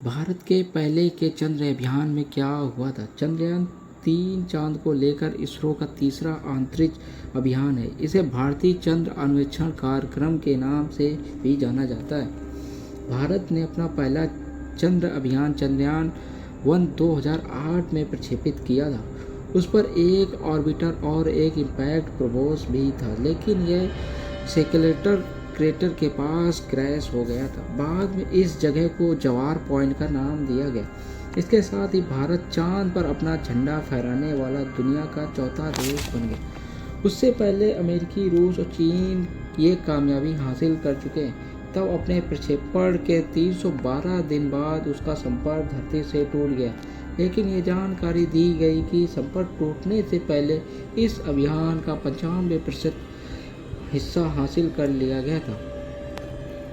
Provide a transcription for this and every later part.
भारत के पहले के चंद्र अभियान में क्या हुआ था? चंद्रयान-3 चांद को लेकर इसरो का तीसरा अंतरिक्ष अभियान है। इसे भारतीय चंद्र अन्वेषण कार्यक्रम के नाम से भी जाना जाता है। भारत ने अपना पहला चंद्र अभियान चंद्रयान-1 2008 में प्रक्षेपित किया था। उस पर एक ऑर्बिटर और एक इम्पैक्ट प्रोबोस भी था, लेकिन यह सेकेलेटर क्रेटर के पास क्रैश हो गया था। बाद में इस जगह को जवार पॉइंट का नाम दिया गया। इसके साथ ही भारत चांद पर अपना झंडा फहराने वाला दुनिया का चौथा देश बन गया। उससे पहले अमेरिकी, रूस और चीन ये कामयाबी हासिल कर चुके हैं। तब अपने प्रक्षेपण के 312 दिन बाद उसका संपर्क धरती से टूट गया, लेकिन ये जानकारी दी गई कि संपर्क टूटने से पहले इस अभियान का 95% हिस्सा हासिल कर लिया गया था।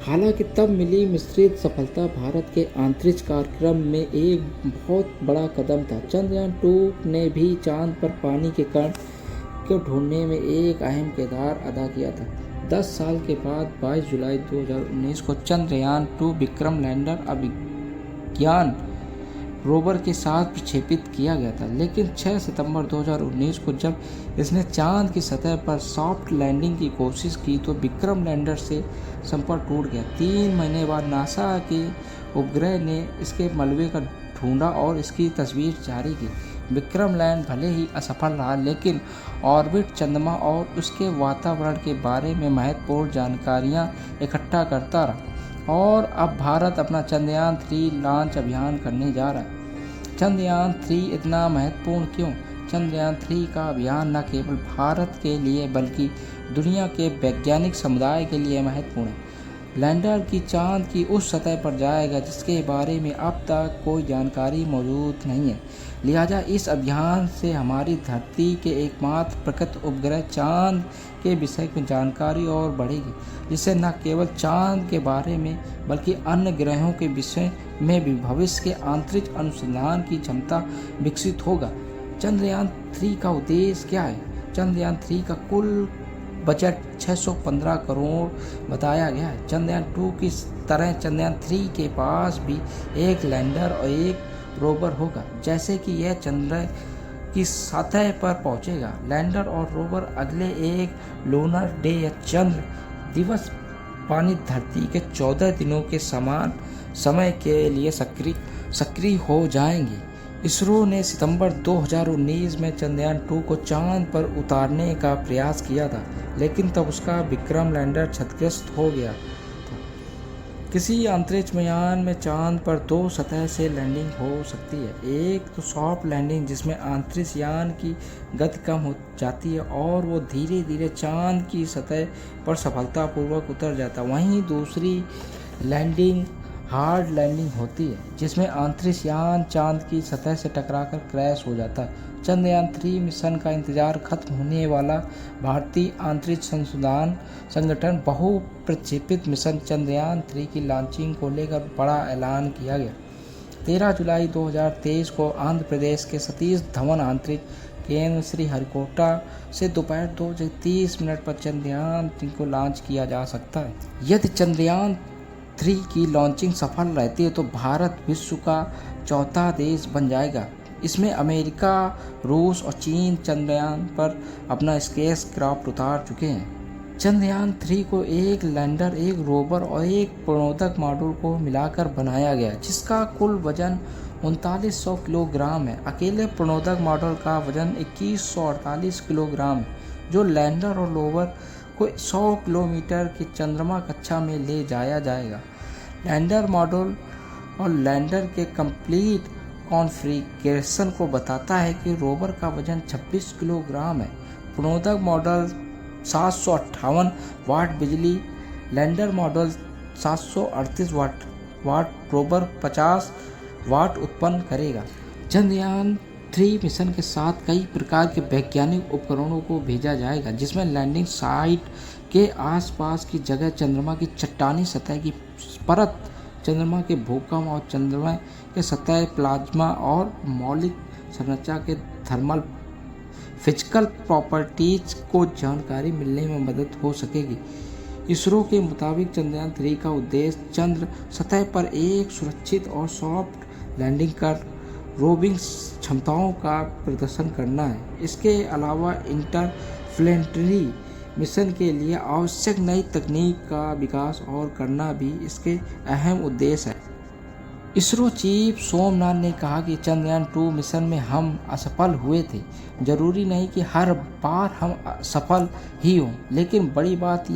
हालांकि तब मिली मिश्रित सफलता भारत के अंतरिक्ष कार्यक्रम में एक बहुत बड़ा कदम था। चंद्रयान-2 ने भी चांद पर पानी के कण को ढूंढने में एक अहम किरदार अदा किया था। 10 साल के बाद 22 जुलाई 2019 को चंद्रयान-2 विक्रम लैंडर अभियान रोवर के साथ प्रक्षेपित किया गया था, लेकिन 6 सितंबर 2019 को जब इसने चांद की सतह पर सॉफ्ट लैंडिंग की कोशिश की तो विक्रम लैंडर से संपर्क टूट गया। 3 महीने बाद नासा के उपग्रह ने इसके मलबे का ढूंढा और इसकी तस्वीर जारी की। विक्रम लैंड भले ही असफल रहा, लेकिन ऑर्बिट चंद्रमा और उसके वातावरण के बारे में महत्वपूर्ण जानकारियां इकट्ठा करता रहा। और अब भारत अपना चंद्रयान-3 लॉन्च अभियान करने जा रहा है। चंद्रयान-3 इतना महत्वपूर्ण क्यों? चंद्रयान-3 का अभियान न केवल भारत के लिए बल्कि दुनिया के वैज्ञानिक समुदाय के लिए महत्वपूर्ण है। लैंडर की चांद की उस सतह पर जाएगा जिसके बारे में अब तक कोई जानकारी मौजूद नहीं है। लिहाजा इस अभियान से हमारी धरती के एकमात्र प्रकृत उपग्रह चांद के विषय में जानकारी और बढ़ेगी, जिससे न केवल चांद के बारे में बल्कि अन्य ग्रहों के विषय में भी भविष्य के अंतरिक्ष अनुसंधान की क्षमता विकसित होगा। चंद्रयान-3 का उद्देश्य क्या है? चंद्रयान-3 का कुल बजट 615 करोड़ बताया गया है। चंद्रयान-2 की तरह चंद्रयान-3 के पास भी एक लैंडर और एक रोवर होगा। जैसे कि यह चंद्र की सतह पर पहुंचेगा, लैंडर और रोवर अगले एक लूनर डे या चंद्र दिवस पानी धरती के 14 दिनों के समान समय के लिए सक्रिय हो जाएंगे। इसरो ने सितंबर 2019 में चंद्रयान-2 को चांद पर उतारने का प्रयास किया था, लेकिन तब उसका विक्रम लैंडर क्षतिग्रस्त हो गया था। किसी अंतरिक्ष यान में चांद पर 2 सतह से लैंडिंग हो सकती है। एक तो सॉफ्ट लैंडिंग, जिसमें अंतरिक्ष यान की गति कम हो जाती है और वो धीरे धीरे चांद की सतह पर सफलतापूर्वक उतर जाता है। वहीं दूसरी लैंडिंग हार्ड लैंडिंग होती है, जिसमें अंतरिक्ष यान चांद की सतह से टकराकर क्रैश हो जाता है। चंद्रयान-3 मिशन का इंतजार खत्म होने वाला भारतीय अंतरिक्ष संशोधन संगठन बहुप्रक्षेपित मिशन चंद्रयान-3 की लॉन्चिंग को लेकर बड़ा ऐलान किया गया। 13 जुलाई 2023 को आंध्र प्रदेश के सतीश धवन अंतरिक्ष केंद्र श्रीहरिकोटा से दोपहर 2:30 पर चंद्रयान-3 को लॉन्च किया जा सकता है। यदि चंद्रयान-3 की लॉन्चिंग सफल रहती है तो भारत विश्व का चौथा देश बन जाएगा। इसमें अमेरिका, रूस और चीन चंद्रयान पर अपना स्पेसक्राफ्ट उतार चुके हैं। चंद्रयान-3 को एक लैंडर, एक रोवर और एक प्रणोदक मॉड्यूल को मिलाकर बनाया गया, जिसका कुल वजन 3900 किलोग्राम है। अकेले प्रणोदक मॉड्यूल का वजन 2148 किलोग्राम है, जो लैंडर और रोवर को 100 किलोमीटर की चंद्रमा कक्षा में ले जाया जाएगा। लैंडर मॉड्यूल और लैंडर के कंप्लीट कॉन्फ़िगरेशन को बताता है कि रोवर का वजन 26 किलोग्राम है। प्रणोदक मॉड्यूल 758 वाट बिजली, लैंडर मॉड्यूल 738 वाट, रोवर 50 वाट उत्पन्न करेगा। चंद्रयान-3 मिशन के साथ कई प्रकार के वैज्ञानिक उपकरणों को भेजा जाएगा, जिसमें लैंडिंग साइट के आसपास की जगह, चंद्रमा की चट्टानी सतह की परत, चंद्रमा के भूकंप और चंद्रमा के सतह प्लाज्मा और मौलिक संरचना के थर्मल फिजिकल प्रॉपर्टीज को जानकारी मिलने में मदद हो सकेगी। इसरो के मुताबिक चंद्रयान 3 का उद्देश्य चंद्र सतह पर एक सुरक्षित और सॉफ्ट लैंडिंग कर रोविंग क्षमताओं का प्रदर्शन करना है। इसके अलावा इंटरप्लेनेटरी मिशन के लिए आवश्यक नई तकनीक का विकास और करना भी इसके अहम उद्देश्य है। इसरो चीफ सोमनाथ ने कहा कि चंद्रयान 2 मिशन में हम असफल हुए थे। जरूरी नहीं कि हर बार हम सफल ही हों, लेकिन बड़ी बात